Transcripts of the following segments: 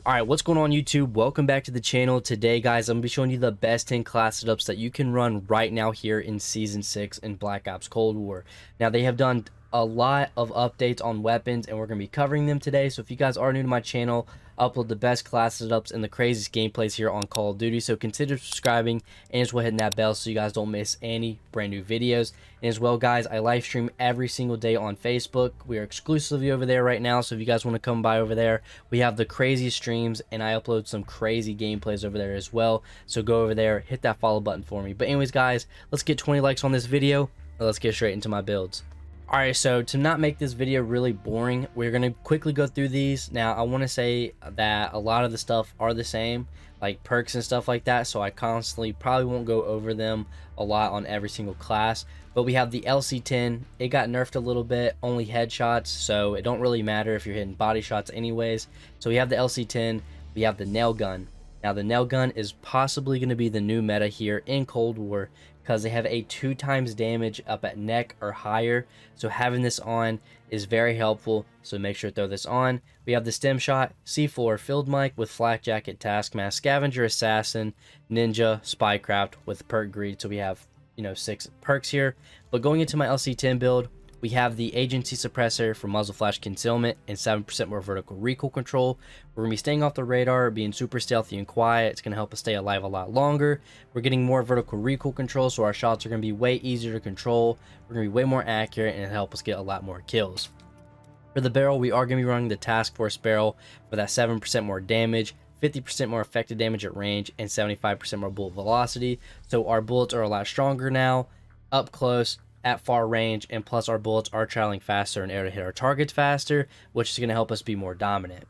Alright, what's going on YouTube? Welcome back to the channel. Today guys, I'm going to be showing you the best 10 class setups that you can run right now here in Season 6 in Black Ops Cold War. Now they have done a lot of updates on weapons and we're going to be covering them today. So if you guys are new to my channel, I upload the best class setups and the craziest gameplays here on Call of Duty. So consider subscribing and as well hitting that bell so you guys don't miss any brand new videos. And as well guys, I live stream every single day on Facebook. We are exclusively over there right now. So if you guys want to come by over there, we have the craziest streams and I upload some crazy gameplays over there as well. So go over there, hit that follow button for me. But anyways guys, let's get 20 likes on this video. Let's get straight into my builds. Alright, so to not make this video really boring, we're going to quickly go through these. Now, I want to say that a lot of the stuff are the same, like perks and stuff like that, so I constantly probably won't go over them a lot on every single class. But we have the LC10, it got nerfed a little bit, only headshots, so it don't really matter if you're hitting body shots anyways. So we have the LC10, we have the nail gun. Now, the nail gun is possibly going to be the new meta here in Cold War, because they have a 2 times damage up at neck or higher, so having this on is very helpful, so make sure to throw this on. We have the stem shot, C4 field mic with flak jacket, task mask, scavenger, assassin, ninja, spycraft with perk greed. So we have 6 perks here. But going into my LC10 build, we have the agency suppressor for muzzle flash concealment and 7% more vertical recoil control. We're going to be staying off the radar, being super stealthy and quiet. It's going to help us stay alive a lot longer. We're getting more vertical recoil control, so our shots are going to be way easier to control. We're going to be way more accurate and it'll help us get a lot more kills. For the barrel, we are going to be running the task force barrel for that 7% more damage, 50% more effective damage at range, and 75% more bullet velocity. So our bullets are a lot stronger now, up close, at far range, and plus our bullets are traveling faster and able to hit our targets faster, which is going to help us be more dominant.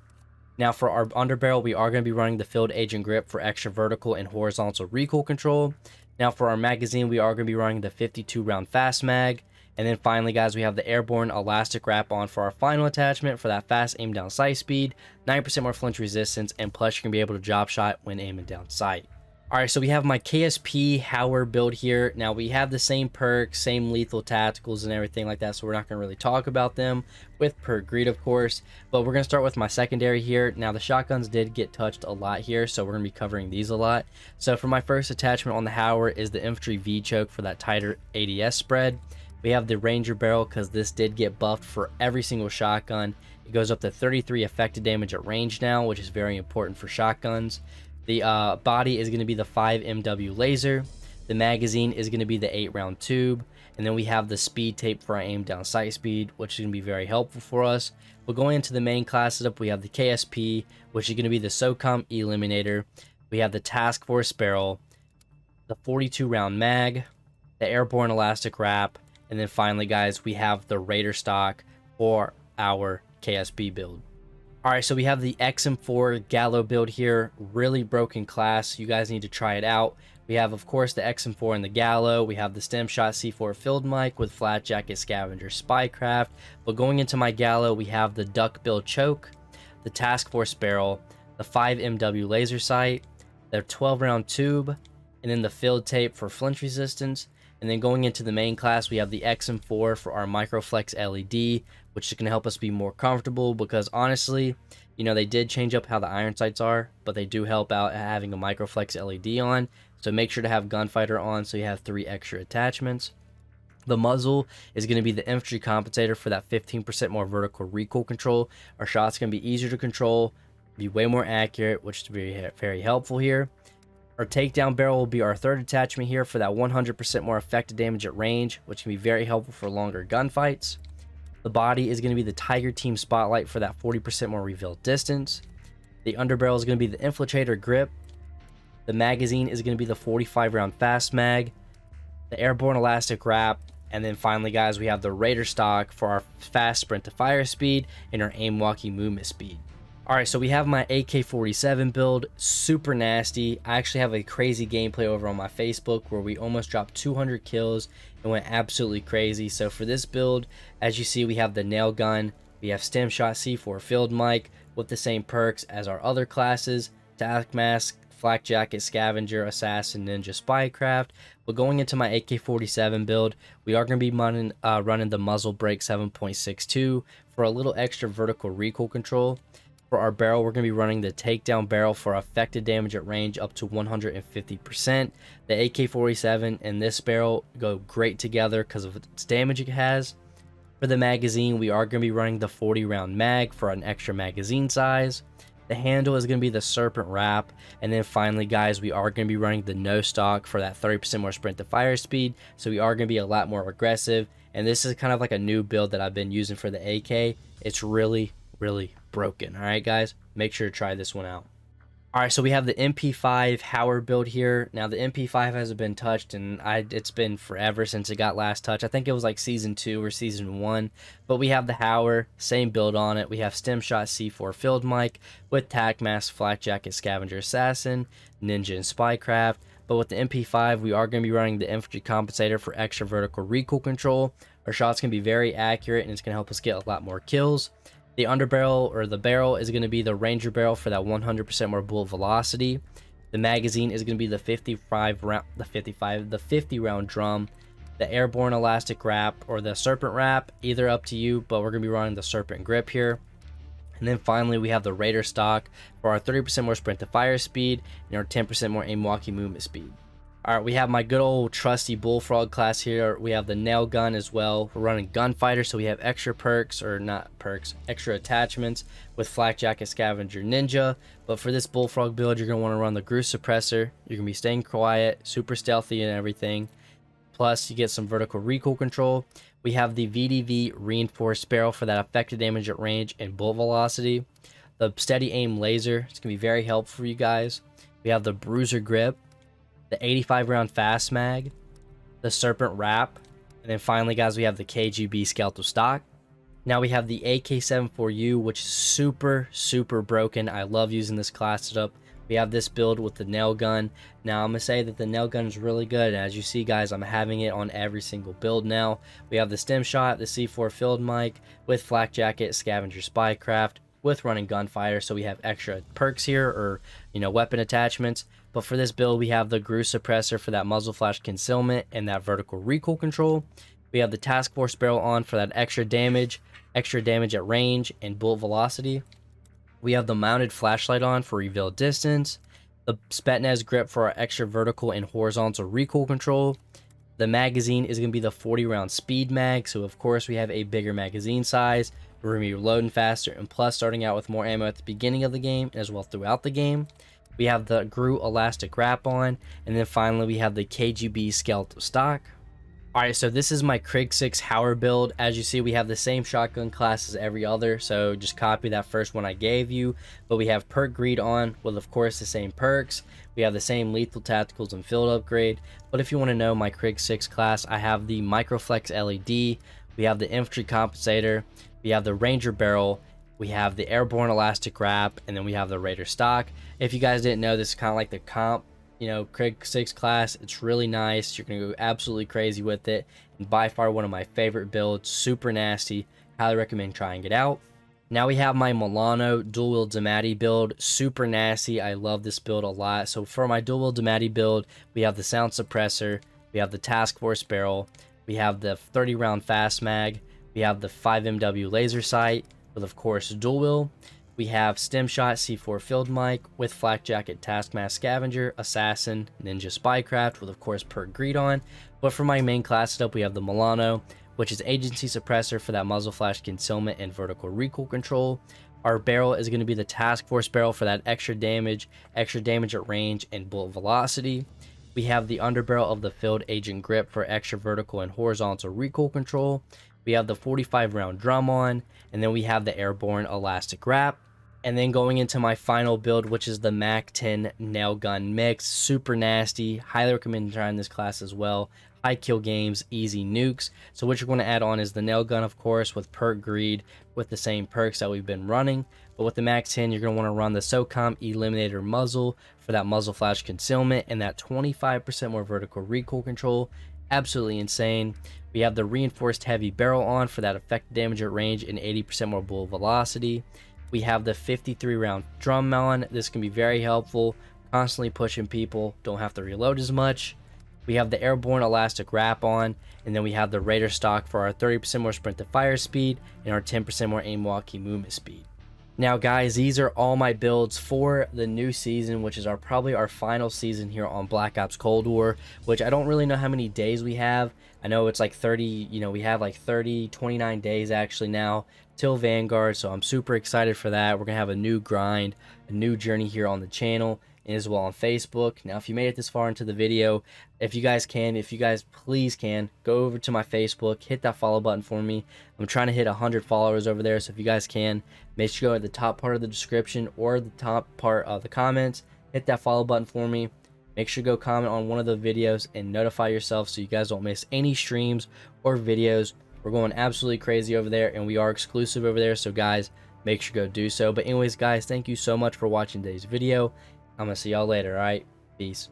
Now for our underbarrel, we are going to be running the field agent grip for extra vertical and horizontal recoil control. Now for our magazine, we are going to be running the 52 round fast mag. And then finally guys, we have the airborne elastic wrap on for our final attachment for that fast aim down sight speed, 9% more flinch resistance, and plus you're going to be able to drop shot when aiming down sight. Alright, so we have my KSP Howard build here. Now we have the same perks, same lethal tacticals and everything like that, so we're not going to really talk about them with perk greed of course. But we're going to start with my secondary here. Now the shotguns did get touched a lot here, so we're going to be covering these a lot. So for my first attachment on the Howard is the infantry V-choke for that tighter ADS spread. We have the Ranger barrel because this did get buffed for every single shotgun. It goes up to 33 effective damage at range now, which is very important for shotguns. The body is going to be the 5 MW laser. The magazine is going to be the 8 round tube. And then we have the speed tape for our aim down sight speed, which is going to be very helpful for us. But going into the main class setup, we have the KSP, which is going to be the SOCOM Eliminator. We have the Task Force barrel, the 42 round mag, the airborne elastic wrap, and then finally guys, we have the Raider stock for our KSP build. Alright, so we have the XM4 Gallo build here, really broken class. You guys need to try it out. We have, of course, the XM4 and the Gallo. We have the stem shot C4 field mic with flat jacket, scavenger, spycraft. But going into my Gallo, we have the duck bill choke, the task force barrel, the 5 MW laser sight, the 12 round tube, and then the field tape for flinch resistance. And then going into the main class, we have the XM4 for our Microflex LED, which is going to help us be more comfortable because honestly, they did change up how the iron sights are, but they do help out having a Microflex LED on. So make sure to have Gunfighter on so you have 3 extra attachments. The muzzle is going to be the infantry compensator for that 15% more vertical recoil control. Our shots going to be easier to control, be way more accurate, which is very, very helpful here. Our takedown barrel will be our third attachment here for that 100% more effective damage at range, which can be very helpful for longer gunfights. The body is going to be the Tiger Team Spotlight for that 40% more revealed distance. The underbarrel is going to be the Infiltrator grip. The magazine is going to be the 45 round fast mag, the airborne elastic wrap, and then finally guys, we have the Raider stock for our fast sprint to fire speed and our aim walking movement speed. Alright, so we have my AK47 build, super nasty. I actually have a crazy gameplay over on my Facebook where we almost dropped 200 kills and went absolutely crazy. So for this build, as you see, we have the nail gun, we have stem shot C4 field mic with the same perks as our other classes, task mask, flak jacket, scavenger, assassin, ninja, spycraft. But going into my AK47 build, we are going to be running the muzzle brake 7.62 for a little extra vertical recoil control. For For our barrel, we're going to be running the takedown barrel for affected damage at range up to 150%. The AK47 and this barrel go great together because of its damage it has. For the magazine, we are going to be running the 40 round mag for an extra magazine size. The handle is going to be the serpent wrap. And then finally, guys, we are going to be running the no stock for that 30% more sprint to fire speed. So we are going to be a lot more aggressive. And this is kind of like a new build that I've been using for the AK. It's really broken. All right, guys, make sure to try this one out. All right, so we have the MP5 Howard build here. Now the MP5 hasn't been touched, and it's been forever since it got last touched. I think it was like season 2 or season 1. But we have the Howard, same build on it. We have stem shot C4 field mic with tac mask, flak jacket, scavenger assassin, ninja, and spycraft. But with the MP5, we are going to be running the infantry compensator for extra vertical recoil control. Our shots can be very accurate, and it's going to help us get a lot more kills. The underbarrel, or the barrel, is going to be the Ranger barrel for that 100% more bullet velocity. The magazine is going to be the 50 round drum. The airborne elastic wrap or the serpent wrap, either up to you, but we're going to be running the serpent grip here. And then finally, we have the Raider stock for our 30% more sprint to fire speed and our 10% more aim walking movement speed. All right, we have my good old trusty Bullfrog class here. We have the nail gun as well. We're running gunfighter, so we have extra perks, or not perks, extra attachments with flak jacket, scavenger, ninja. But for this Bullfrog build, you're going to want to run the Qrik6 suppressor. You're going to be staying quiet, super stealthy and everything. Plus, you get some vertical recoil control. We have the VDV reinforced barrel for that affected damage at range and bullet velocity. The steady aim laser, it's going to be very helpful for you guys. We have the bruiser grip, the 85 round fast mag, the serpent wrap, and then finally, guys, we have the KGB skeletal stock. Now we have the AK74U, which is super broken. I love using this class setup. We have this build with the nail gun. Now I'm gonna say that the nail gun is really good. As you see, guys, I'm having it on every single build now. We have the stem shot, the C4 field mic with flak jacket, scavenger, spycraft, with running gunfighter, so we have extra perks here, or weapon attachments. But for this build, we have the Qrik6 suppressor for that muzzle flash concealment and that vertical recoil control. We have the task force barrel on for that extra damage at range and bullet velocity. We have the mounted flashlight on for reveal distance, the Spetsnaz grip for our extra vertical and horizontal recoil control. The magazine is going to be the 40 round speed mag, so of course we have a bigger magazine size. We're going to be reloading faster, and plus starting out with more ammo at the beginning of the game as well throughout the game. We have the GRU elastic wrap on, and then finally we have the KGB skeletal stock. Alright, so this is my Qrik6 Howard build. As you see, we have the same shotgun class as every other, so just copy that first one I gave you. But we have perk greed on with, of course, the same perks. We have the same lethal tacticals and field upgrade. But if you want to know my Qrik6 class, I have the Microflex LED, we have the infantry compensator, we have the Ranger barrel, we have the airborne elastic wrap, and then we have the Raider stock. If you guys didn't know, this is kind of like the comp Qrik6 class. It's really nice. You're gonna go absolutely crazy with it, and by far one of my favorite builds. Super nasty. Highly recommend trying it out. Now we have my Milano dual wield Demati build. Super nasty. I love this build a lot. So for my dual wield Demati build, we have the sound suppressor, we have the task force barrel, we have the 30 round fast mag, we have the 5MW laser sight with, of course, dual wield. We have stem shot C4 field mic with flak jacket, task mask, scavenger, assassin, ninja, spycraft with, of course, perk greed on. But for my main class setup, we have the Milano, which is agency suppressor for that muzzle flash concealment and vertical recoil control. Our barrel is going to be the task force barrel for that extra damage at range and bullet velocity. We have the underbarrel of the field agent grip for extra vertical and horizontal recoil control. We have the 45 round drum on, and then we have the airborne elastic wrap. And then going into my final build, which is the Mac10 nail gun mix. Super nasty. Highly recommend trying this class as well. High kill games, easy nukes. So what you're going to add on is the nail gun, of course, with perk greed, with the same perks that we've been running. But with the Mac10, you're going to want to run the SOCOM Eliminator muzzle for that muzzle flash concealment and that 25% more vertical recoil control. Absolutely insane. We have the reinforced heavy barrel on for that effective damage at range and 80% more bullet velocity. We have the 53 round drum on. This can be very helpful. Constantly pushing people. Don't have to reload as much. We have the airborne elastic wrap on. And then we have the Raider stock for our 30% more sprint to fire speed and our 10% more aim walking movement speed. Now guys, these are all my builds for the new season, which is probably our final season here on Black Ops Cold War, which I don't really know how many days we have. I know it's like 30, you know, we have like 29 days actually now till Vanguard, so I'm super excited for that. We're gonna have a new grind, a new journey here on the channel and as well on Facebook. Now if you made it this far into the video, if you guys please can go over to my Facebook, hit that follow button for me. I'm trying to hit 100 followers over there, so if you guys can, make sure you go at the top part of the description or the top part of the comments, hit that follow button for me. Make sure to go comment on one of the videos and notify yourself so you guys don't miss any streams or videos. We're going absolutely crazy over there, and we are exclusive over there, so guys, make sure to go do so. But anyways guys, thank you so much for watching today's video. I'm gonna see y'all later. All right, peace.